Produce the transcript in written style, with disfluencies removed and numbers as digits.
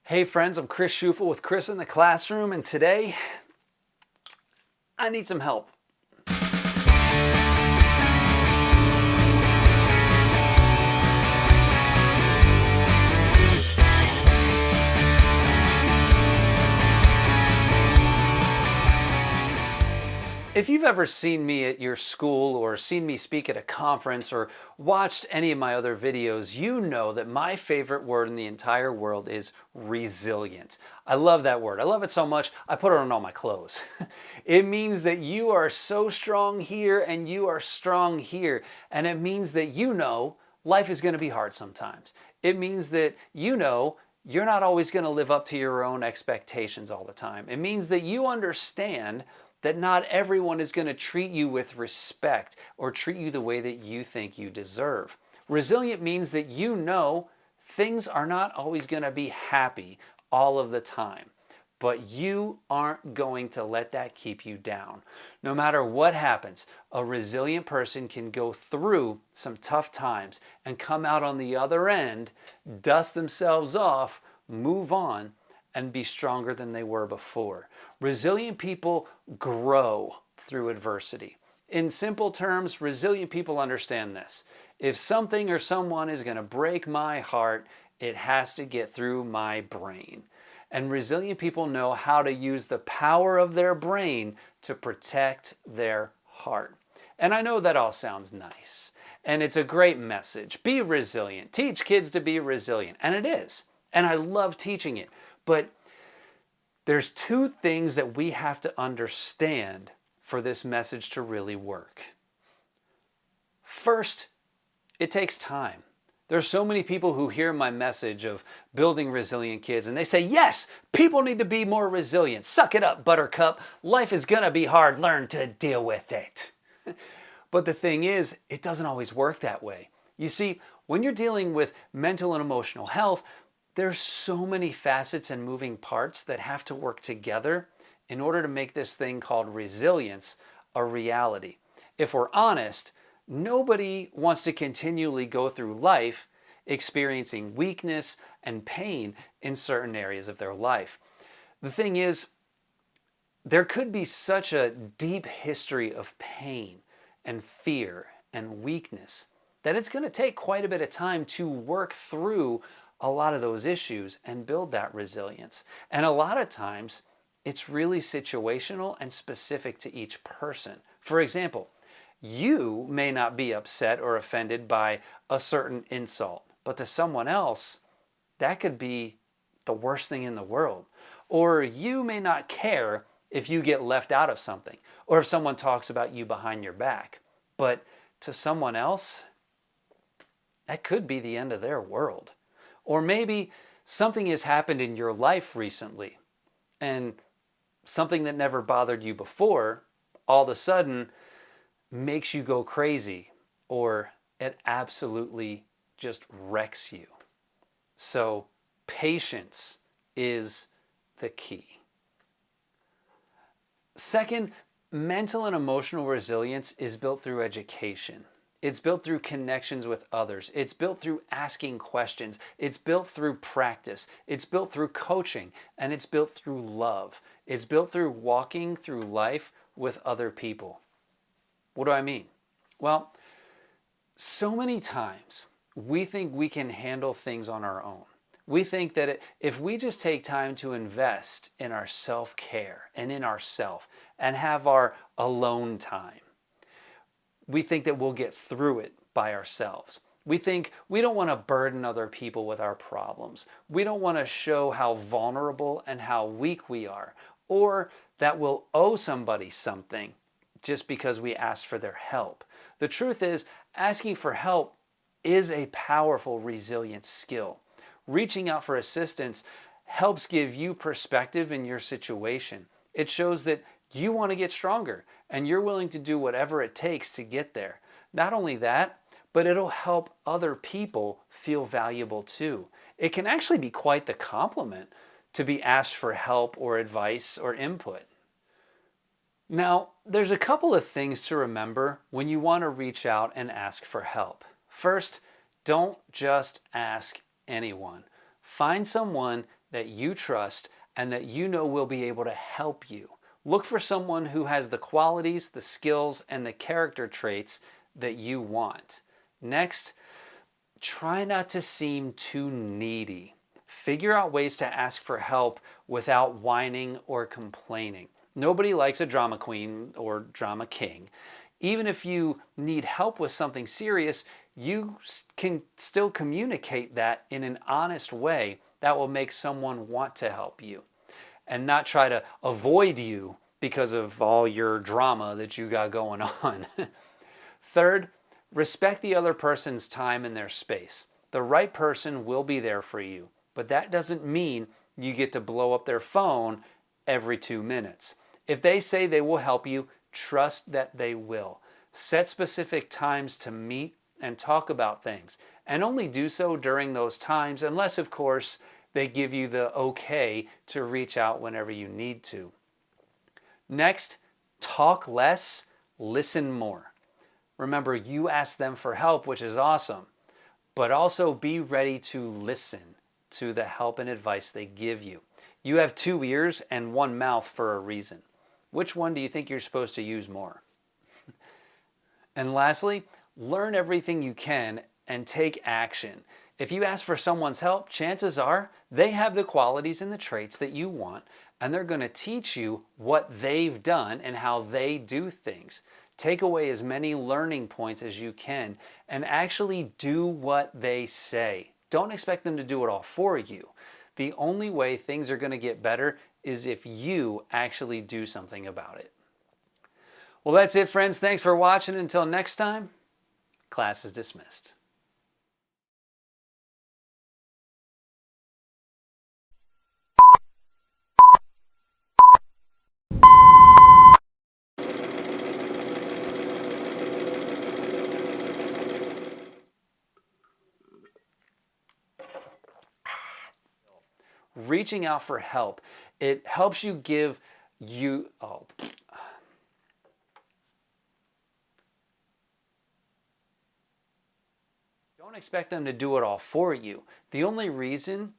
Hey friends, I'm Chris Schufel with Chris in the Classroom, and today I need some help. If you've ever seen me at your school or seen me speak at a conference or watched any of my other videos, you know that my favorite word in the entire world is resilient. I love that word. I love it so much, I put it on all my clothes. It means that you are so strong here and you are strong here. And it means that you know life is going to be hard sometimes. It means that you know you're not always going to live up to your own expectations all the time. It means that you understand that not everyone is going to treat you with respect or treat you the way that you think you deserve. Resilient means that you know things are not always going to be happy all of the time, but you aren't going to let that keep you down. No matter what happens, a resilient person can go through some tough times and come out on the other end, dust themselves off, move on, and be stronger than they were before. Resilient people grow through adversity. In simple terms, resilient people understand this. If something or someone is going to break my heart, it has to get through my brain. And resilient people know how to use the power of their brain to protect their heart. And I know that all sounds nice. And it's a great message. Be resilient. Teach kids to be resilient. And it is. And I love teaching it. But there's two things that we have to understand for this message to really work. First, it takes time. There's so many people who hear my message of building resilient kids and they say, yes, people need to be more resilient. Suck it up, buttercup. Life is going to be hard. Learn to deal with it. But the thing is, it doesn't always work that way. You see, when you're dealing with mental and emotional health, there's so many facets and moving parts that have to work together in order to make this thing called resilience a reality. If we're honest, nobody wants to continually go through life experiencing weakness and pain in certain areas of their life. The thing is, there could be such a deep history of pain and fear and weakness that it's going to take quite a bit of time to work through a lot of those issues and build that resilience. And a lot of times, it's really situational and specific to each person. For example, you may not be upset or offended by a certain insult, but to someone else, that could be the worst thing in the world. Or you may not care if you get left out of something, or if someone talks about you behind your back. But to someone else, that could be the end of their world. Or maybe something has happened in your life recently, and something that never bothered you before all of a sudden makes you go crazy, or it absolutely just wrecks you. So patience is the key. Second, mental and emotional resilience is built through education. It's built through connections with others. It's built through asking questions. It's built through practice. It's built through coaching. And it's built through love. It's built through walking through life with other people. What do I mean? Well, so many times we think we can handle things on our own. We think that if we just take time to invest in our self-care and in ourself and have our alone time, we think that we'll get through it by ourselves. We think we don't want to burden other people with our problems. We don't want to show how vulnerable and how weak we are, or that we'll owe somebody something just because we asked for their help. The truth is, asking for help is a powerful resilience skill. Reaching out for assistance helps give you perspective in your situation. It shows that you want to get stronger and you're willing to do whatever it takes to get there. Not only that, but it'll help other people feel valuable too. It can actually be quite the compliment to be asked for help or advice or input. Now, there's a couple of things to remember when you want to reach out and ask for help. First, don't just ask anyone. Find someone that you trust and that you know will be able to help you. Look for someone who has the qualities, the skills, and the character traits that you want. Next, try not to seem too needy. Figure out ways to ask for help without whining or complaining. Nobody likes a drama queen or drama king. Even if you need help with something serious, you can still communicate that in an honest way that will make someone want to help you and not try to avoid you because of all your drama that you got going on. Third, respect the other person's time and their space. The right person will be there for you, but that doesn't mean you get to blow up their phone every 2 minutes. If they say they will help you, trust that they will. Set specific times to meet and talk about things, and only do so during those times, unless, of course, they give you the okay to reach out whenever you need to. Next, talk less, listen more. Remember, you asked them for help, which is awesome, but also be ready to listen to the help and advice they give you. You have 2 ears and 1 mouth for a reason. Which one do you think you're supposed to use more? And lastly, learn everything you can and take action. If you ask for someone's help, chances are they have the qualities and the traits that you want, and they're going to teach you what they've done and how they do things. Take away as many learning points as you can and actually do what they say. Don't expect them to do it all for you. The only way things are going to get better is if you actually do something about it. Well, that's it, friends. Thanks for watching. Until next time, class is dismissed. Reaching out for help, it helps you give you, don't expect them to do it all for you. The only reason